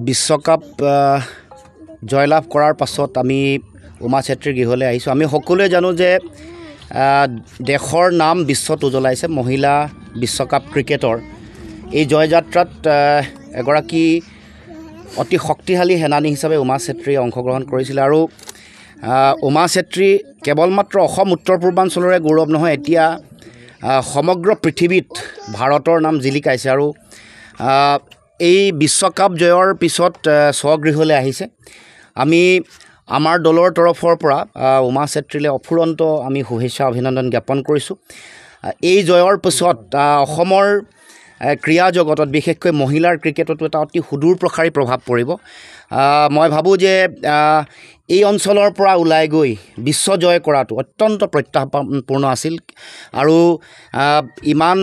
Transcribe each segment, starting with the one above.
বিশ্বকাপ জয়লাভ কৰাৰ পাছত আমি উমা চেত্ৰীৰ গৃহলৈ আহিছোঁ। আমি সকলোৱে জানো যে দেশৰ নাম বিশ্বত উজ্বলাইছে মহিলা বিশ্বকাপ ক্ৰিকেটৰ এই জয়যাত্ৰাত এগৰাকী অতি শক্তিশালী সেনানী হিচাপে উমা চেত্ৰীয়ে অংশগ্ৰহণ কৰিছিল। আৰু উমা চেত্ৰী কেৱল মাত্ৰ অসম উত্তৰ পূৰ্বাঞ্চলৰে গৌৰৱ নহয়, এতিয়া সমগ্ৰ পৃথিৱীত ভাৰতৰ নাম জিলিকাইছে। আৰু এই বিশ্বকাপ জয়ৰ পিছত স্বগৃহলৈ আহিছে। আমি আমাৰ দলৰ তৰফৰ পৰা উমা চেত্ৰীলৈ অফুৰন্ত আমি শুভেচ্ছা অভিনন্দন জ্ঞাপন কৰিছোঁ। এই জয়ৰ পিছত অসমৰ ক্ৰীড়া জগতত বিশেষকৈ মহিলাৰ ক্ৰিকেটতো এটা অতি সুদূৰ প্ৰসাৰী প্ৰভাৱ পৰিব। মই ভাবোঁ যে এই অঞ্চলৰ পৰা ওলাই গৈ বিশ্ব জয় কৰাটো অত্যন্ত প্ৰত্যাহ্বানপূৰ্ণ আছিল। আৰু ইমান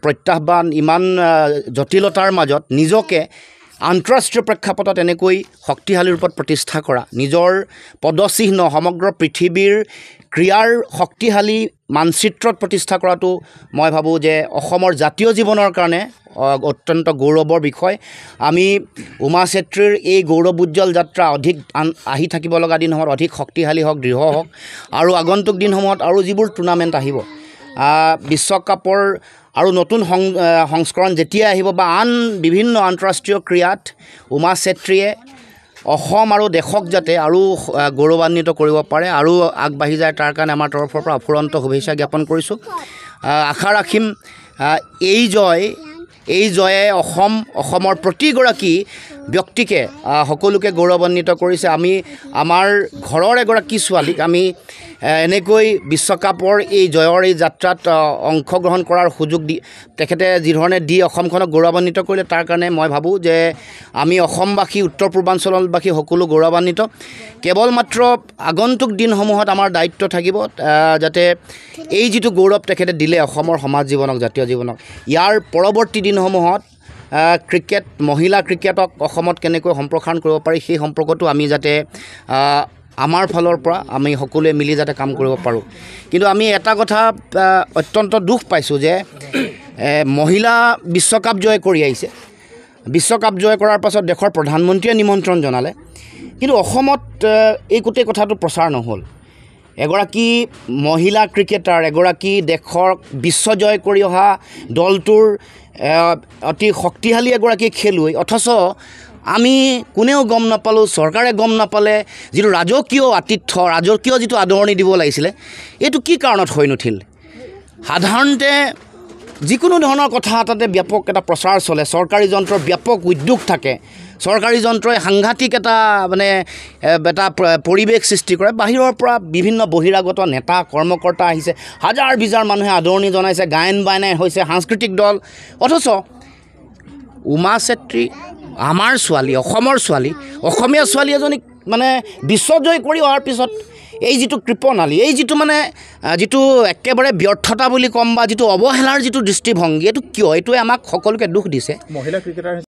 প্ৰত্যাহ্বান ইমান জটিলতাৰ মাজত নিজকে আন্তঃৰাষ্ট্ৰীয় প্ৰেক্ষাপটত এনেকৈ শক্তিশালী ৰূপত প্ৰতিষ্ঠা কৰা, নিজৰ পদচিহ্ন সমগ্ৰ পৃথিৱীৰ ক্ৰীড়াৰ শক্তিশালী মানচিত্ৰত প্ৰতিষ্ঠা কৰাটো মই ভাবোঁ যে অসমৰ জাতীয় জীৱনৰ কাৰণে অত্যন্ত গৌৰৱৰ বিষয়। আমি উমা চেত্ৰীৰ এই গৌৰৱোজ্জ্বল যাত্ৰা অধিক আহি থাকিব লগা দিনসমূহত অধিক শক্তিশালী হওক, দৃঢ় হওক। আৰু আগন্তুক দিনসমূহত আৰু যিবোৰ টুৰ্ণামেণ্ট আহিব, বিশ্বকাপৰ আৰু নতুন সংস্কৰণ যেতিয়া আহিব বা আন বিভিন্ন আন্তঃৰাষ্ট্ৰীয় ক্ৰীড়াত উমা চেত্ৰীয়ে অসম আৰু দেশক যাতে আৰু গৌৰৱান্বিত কৰিব পাৰে আৰু আগবাঢ়ি যায়, তাৰ কাৰণে আমাৰ তৰফৰ পৰা অফুৰন্ত শুভেচ্ছা জ্ঞাপন কৰিছোঁ। আশা ৰাখিম এই জয়ে অসমৰ প্ৰতিগৰাকী ব্যক্তিকে সকলোকে গৌৰৱান্বিত কৰিছে। আমি আমাৰ ঘৰৰ এগৰাকী ছোৱালীক আমি এনেকৈ বিশ্বকাপৰ এই জয়ৰ এই যাত্ৰাত অংশগ্ৰহণ কৰাৰ সুযোগ তেখেতে যিধৰণে দি অসমখনক গৌৰৱান্বিত কৰিলে, তাৰ কাৰণে মই ভাবোঁ যে আমি অসমবাসী উত্তৰ পূৰ্বাঞ্চলবাসী সকলো গৌৰৱান্বিত। কেৱল মাত্ৰ আগন্তুক দিনসমূহত আমাৰ দায়িত্ব থাকিব যাতে এই যিটো গৌৰৱ তেখেতে দিলে অসমৰ সমাজ জীৱনক, জাতীয় জীৱনক, ইয়াৰ পৰৱৰ্তী দিনসমূহত ক্ৰিকেট মহিলা ক্ৰিকেটক অসমত কেনেকৈ সম্প্ৰসাৰণ কৰিব পাৰি সেই সম্পৰ্কতো আমি যাতে আমাৰ ফালৰ পৰা আমি সকলোৱে মিলি যাতে কাম কৰিব পাৰোঁ। কিন্তু আমি এটা কথা অত্যন্ত দুখ পাইছোঁ যে মহিলা বিশ্বকাপ জয় কৰি আহিছে। বিশ্বকাপ জয় কৰাৰ পাছত দেশৰ প্ৰধানমন্ত্ৰীয়ে নিমন্ত্ৰণ জনালে, কিন্তু অসমত এই গোটেই কথাটো প্ৰচাৰ নহ'ল। এগৰাকী মহিলা ক্ৰিকেটাৰ, এগৰাকী দেশৰ বিশ্বজয় কৰি অহা দলটোৰ অতি শক্তিশালী এগৰাকী খেলুৱৈ, অথচ আমি কোনেও গম নাপালোঁ, চৰকাৰে গম নাপালে। যিটো ৰাজকীয় আতিথ্য, ৰাজকীয় যিটো আদৰণি দিব লাগিছিলে, এইটো কি কাৰণত হৈ নুঠিল? সাধাৰণতে যিকোনো ধৰণৰ কথা এটাতে ব্যাপক এটা প্ৰচাৰ চলে, চৰকাৰী যন্ত্ৰৰ ব্যাপক উদ্যোগ থাকে, চৰকাৰী যন্ত্ৰই সাংঘাতিক এটা পৰিৱেশ সৃষ্টি কৰে। বাহিৰৰ পৰা বিভিন্ন বহিৰাগত নেতা কৰ্মকৰ্তা আহিছে, হাজাৰ বিজাৰ মানুহে আদৰণি জনাইছে, গায়ন বায়নাই হৈছে, সাংস্কৃতিক দল। অথচ উমা চেত্ৰী আমাৰ ছোৱালী, অসমৰ ছোৱালী, অসমীয়া ছোৱালী এজনীক বিশ্বজয় কৰি অহাৰ পিছত এই যিটো কৃপণালী, এই যিটো একেবাৰে ব্যৰ্থতা বুলি ক'ম বা যিটো অৱহেলাৰ যিটো দৃষ্টিভংগী, এইটো কিয়? এইটোৱে আমাক সকলোকে দুখ দিছে। মহিলা ক্ৰিকেটাৰ